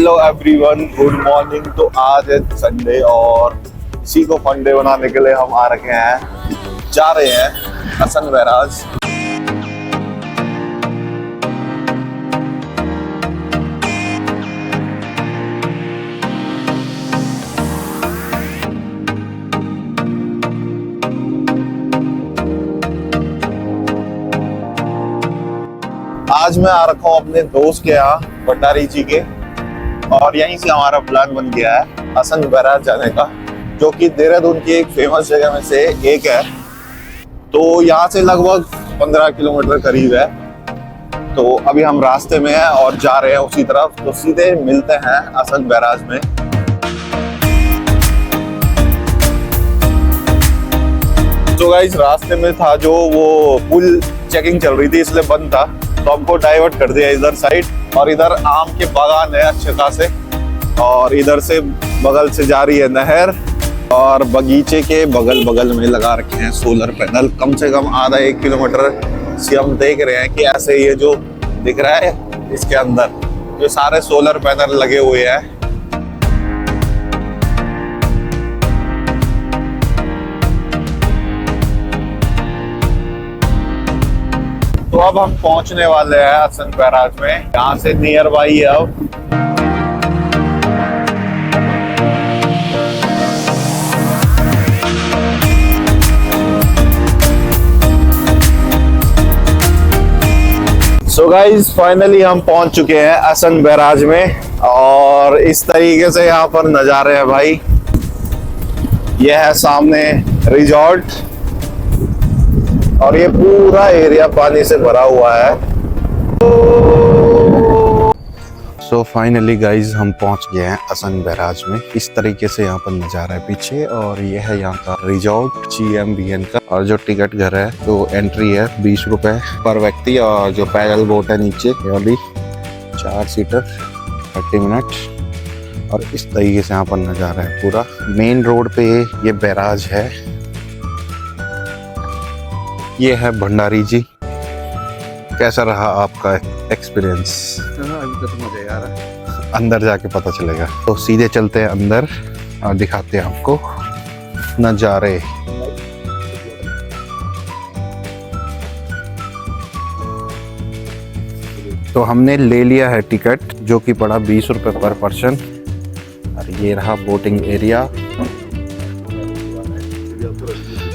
Hello everyone, good morning. तो आज है संडे और इसी को फन डे बनाने के लिए हम आ रखे हैं, जा रहे हैं हसन बैराज। आज मैं आ रखा हूँ अपने दोस्त के यहाँ भंडारी जी के, और यहीं से हमारा प्लान बन गया है हसन बैराज जाने का, जो कि देहरादून की एक फेमस जगह में से एक है। तो यहाँ से लगभग 15 किलोमीटर करीब है। तो अभी हम रास्ते में हैं और जा रहे हैं उसी तरफ। तो सीधे मिलते हैं हसन बैराज में। तो गाइस, रास्ते में था जो वो पुल चेकिंग चल रही थी, इसलिए बंद था। तो हमको डाइवर्ट कर दिया इधर साइड, और इधर आम के बागान है अच्छे खासे, और इधर से बगल से जा रही है नहर, और बगीचे के बगल बगल में लगा रखे हैं सोलर पैनल। कम से कम आधा 1 किलोमीटर से हम देख रहे हैं कि ऐसे ये जो दिख रहा है इसके अंदर ये सारे सोलर पैनल लगे हुए हैं। तो अब हम पहुंचने वाले हैं हसन बैराज में, यहाँ से नियर बाई है अब। सो गाइज, फाइनली हम पहुंच चुके हैं हसन बैराज में, और इस तरीके से यहाँ पर नजारे हैं भाई। यह है सामने रिजॉर्ट, और ये पूरा एरिया पानी से भरा हुआ है। सो फाइनली गाइज, हम पहुंच गए हैं हसन बैराज में। इस तरीके से यहाँ पर नजारा है पीछे, और ये है यहाँ का रिजॉर्ट GMBN का। और जो टिकट घर है, जो एंट्री है 20 रुपए पर व्यक्ति, और जो पैदल बोट है नीचे ये वाली 4 सीटर 30 मिनट। और इस तरीके से यहाँ पर नजारा है पूरा। मेन रोड पे ये बैराज है। ये है भंडारी जी। कैसा रहा आपका एक्सपीरियंस? अभी तो मजा आ रहा है। अंदर जाके पता चलेगा। तो सीधे चलते हैं अंदर और दिखाते हैं आपको नजारे। तो हमने ले लिया है टिकट, जो कि पड़ा 20 रुपए पर पर्सन। और ये रहा बोटिंग एरिया।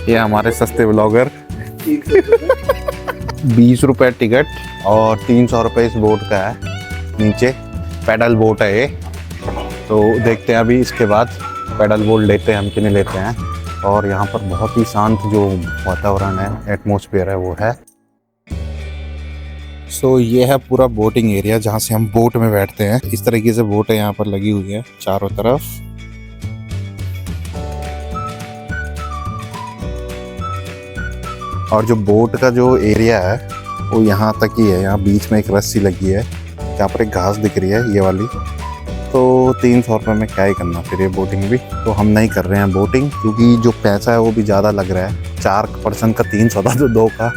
ये हमारे सस्ते ब्लॉगर 20 रुपए टिकट और 300 रुपए इस बोट का है। नीचे पैडल बोट है ये। तो देखते हैं अभी इसके बाद पैडल बोट लेते हैं हम कि नहीं लेते हैं। और यहाँ पर बहुत ही शांत जो वातावरण है, एटमॉस्फेयर है, वो है। सो ये है पूरा बोटिंग एरिया, जहाँ से हम बोट में बैठते हैं। इस तरीके से बोटें यहाँ पर लगी हुई है चारों तरफ। और जो बोट का जो एरिया है वो यहाँ तक ही है। यहाँ बीच में एक रस्सी लगी है, यहाँ पर एक घास दिख रही है ये वाली। तो 300 रुपये में क्या ही करना फिर ये बोटिंग भी। तो हम नहीं कर रहे हैं बोटिंग, क्योंकि जो पैसा है वो भी ज़्यादा लग रहा है। 4 पर्सन का 300 था, तो 2 का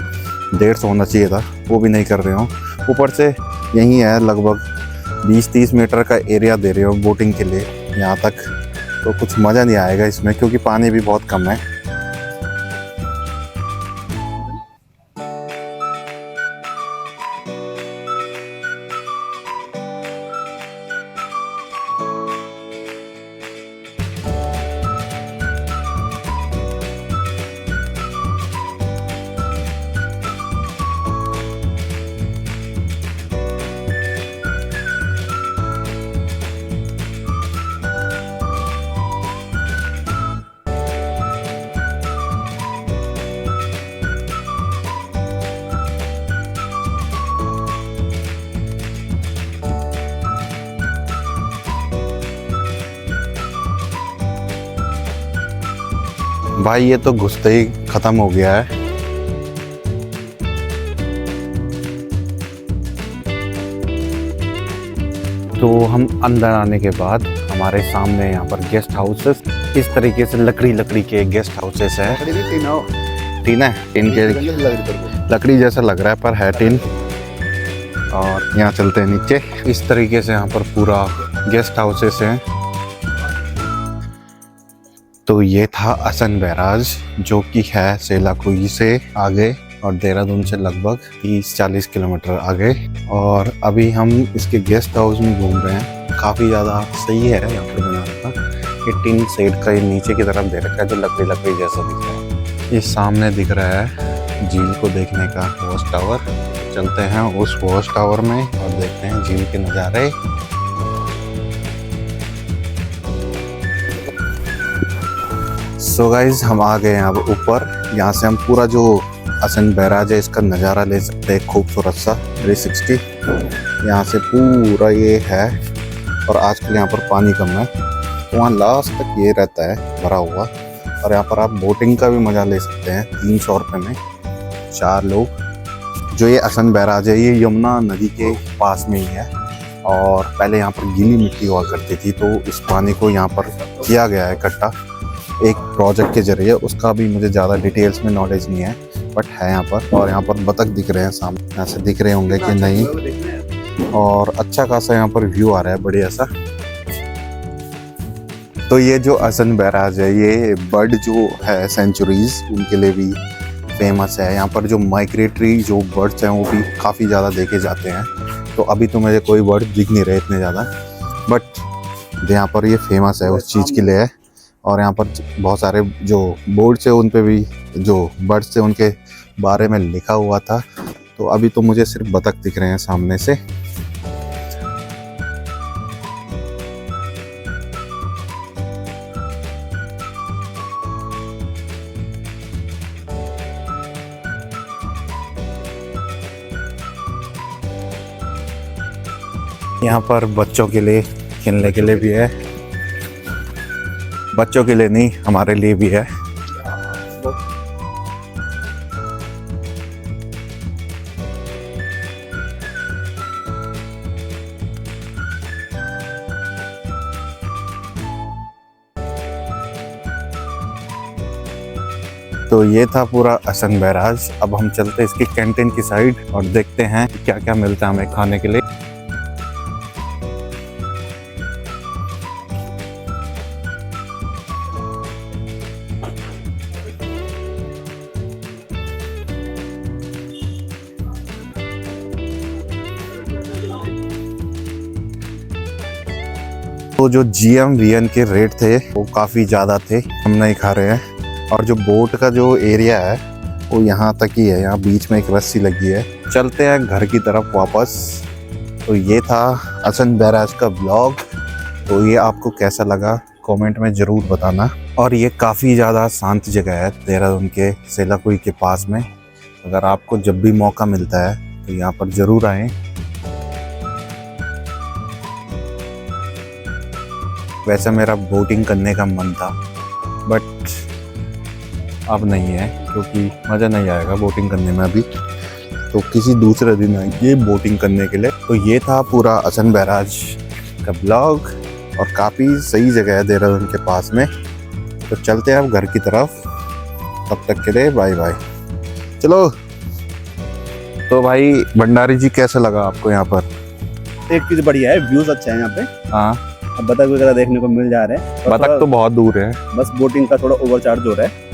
150 होना चाहिए था, वो भी नहीं कर रहे हो। ऊपर से यही है लगभग 20-30 मीटर का एरिया दे रहे हो बोटिंग के लिए यहाँ तक। तो कुछ मज़ा नहीं आएगा इसमें, क्योंकि पानी भी बहुत कम है। भाई ये तो घुसते ही खत्म हो गया है। तो हम अंदर आने के बाद हमारे सामने यहाँ पर गेस्ट हाउसेस, इस तरीके से लकड़ी के गेस्ट हाउसेस है। टीन है, टीन के लकड़ी जैसा लग रहा है पर है टीन। और यहाँ चलते हैं नीचे। इस तरीके से यहाँ पर पूरा गेस्ट हाउसेस हैं। तो ये था असन बैराज, जो कि है सेलाकुई से आगे और देहरादून से लगभग 30-40 किलोमीटर आगे। और अभी हम इसके गेस्ट हाउस में घूम रहे हैं। काफ़ी ज़्यादा सही है यहाँ पर बना रखा। ये टिन शेड का ये नीचे की तरफ दे रखा है, जो लकड़ी लकड़ी जैसा दिख रहा है। ये सामने दिख रहा है झील को देखने का वॉच टावर। चलते हैं उस वॉच टावर में और देखते हैं झील के नज़ारे। सो गाइज हम आ गए हैं अब ऊपर। यहाँ से हम पूरा जो असन बैराज है इसका नज़ारा ले सकते हैं, खूबसूरत सा 360। यहाँ से पूरा ये है और आजकल यहाँ पर पानी कम है, तो वहाँ लास्ट तक ये रहता है भरा हुआ। और यहाँ पर आप बोटिंग का भी मज़ा ले सकते हैं 300 रुपये में 4 लोग। जो ये असन बैराज है ये यमुना नदी के पास में ही है और पहले यहाँ पर गीली मिट्टी हुआ करती थी, तो इस पानी को यहाँ पर किया गया है इकट्ठा एक प्रोजेक्ट के जरिए। उसका भी मुझे ज़्यादा डिटेल्स में नॉलेज नहीं है, बट है यहाँ पर। और यहाँ पर बतख दिख रहे हैं सामने, यहाँ से दिख रहे होंगे कि नहीं। और अच्छा खासा यहाँ पर व्यू आ रहा है बढ़िया सा। तो ये जो असन बैराज है ये बर्ड जो है सेंचुरीज उनके लिए भी फेमस है। यहाँ पर जो माइग्रेटरी जो बर्ड्स हैं वो भी काफ़ी ज़्यादा देखे जाते हैं। तो अभी तो मुझे कोई बर्ड दिख नहीं रहे इतने ज़्यादा, बट यहाँ पर ये फेमस है उस चीज़ के लिए है। और यहाँ पर बहुत सारे जो बोर्ड्स है उन पे भी जो बर्ड्स थे उनके बारे में लिखा हुआ था। तो अभी तो मुझे सिर्फ बतख दिख रहे हैं सामने से। यहाँ पर बच्चों के लिए खेलने के लिए भी है, बच्चों के लिए नहीं हमारे लिए भी है। तो ये था पूरा असन बैराज। अब हम चलते हैं इसकी कैंटीन की साइड और देखते हैं क्या क्या मिलता है हमें खाने के लिए। तो जो GM-VN के रेट थे वो काफ़ी ज़्यादा थे, हम नहीं खा रहे हैं। और जो बोट का जो एरिया है वो यहाँ तक ही है, यहाँ बीच में एक रस्सी लगी है। चलते हैं घर की तरफ वापस। तो ये था असन बैराज का ब्लॉग। तो ये आपको कैसा लगा कमेंट में ज़रूर बताना। और ये काफ़ी ज़्यादा शांत जगह है देहरादून के सेलाकुई के पास में। अगर आपको जब भी मौका मिलता है तो यहाँ पर ज़रूर आएँ। वैसे मेरा बोटिंग करने का मन था, बट अब नहीं है क्योंकि मज़ा नहीं आएगा बोटिंग करने में अभी। तो किसी दूसरे दिन आएंगे बोटिंग करने के लिए। तो ये था पूरा असन बैराज का ब्लॉग और काफ़ी सही जगह है देहरादून के पास में। तो चलते हैं अब घर की तरफ, तब तक के लिए बाय बाय। चलो। तो भाई भंडारी जी कैसा लगा आपको यहाँ पर? एक चीज बढ़िया है, व्यूज अच्छा है यहाँ पे। हाँ, अब बतख वगैरह देखने को मिल जा रहे हैं। बतख तो बहुत दूर है, बस बोटिंग का थोड़ा ओवरचार्ज हो रहा है।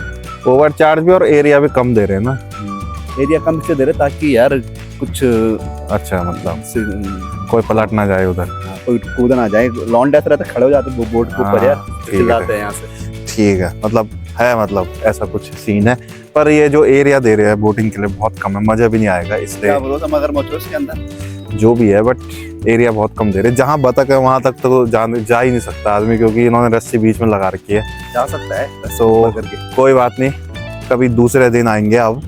ओवरचार्ज भी और एरिया भी कम दे रहे हैं ना। एरिया कम से दे रहे ताकि यार कुछ अच्छा, मतलब कोई पलट ना जाए उधर, कोई कूद ना जाए। लॉन्ड ऐसा रहता खड़े हो जाते वो बोट के ऊपर यार, ठीक चिल्लाते हैं है, यहाँ से। ठीक है, मतलब ऐसा कुछ सीन है। पर ये जो एरिया दे रहे हैं बोटिंग के लिए बहुत कम है, मजा भी नहीं आएगा इसलिए। क्या बोलो, मगरमच्छ उसके अंदर जो भी है, बट एरिया बहुत कम दे रहे हैं। जहाँ बतख है वहां तक तो जा ही नहीं सकता आदमी, क्योंकि इन्होंने रस्सी बीच में लगा रखी है। जा सकता है तो कोई बात नहीं, कभी दूसरे दिन आएंगे। अब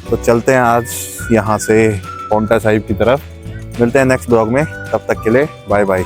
तो चलते हैं आज यहाँ से पाउंटा साहिब की तरफ। मिलते हैं नेक्स्ट ब्लॉग में, तब तक के लिए बाय बाय।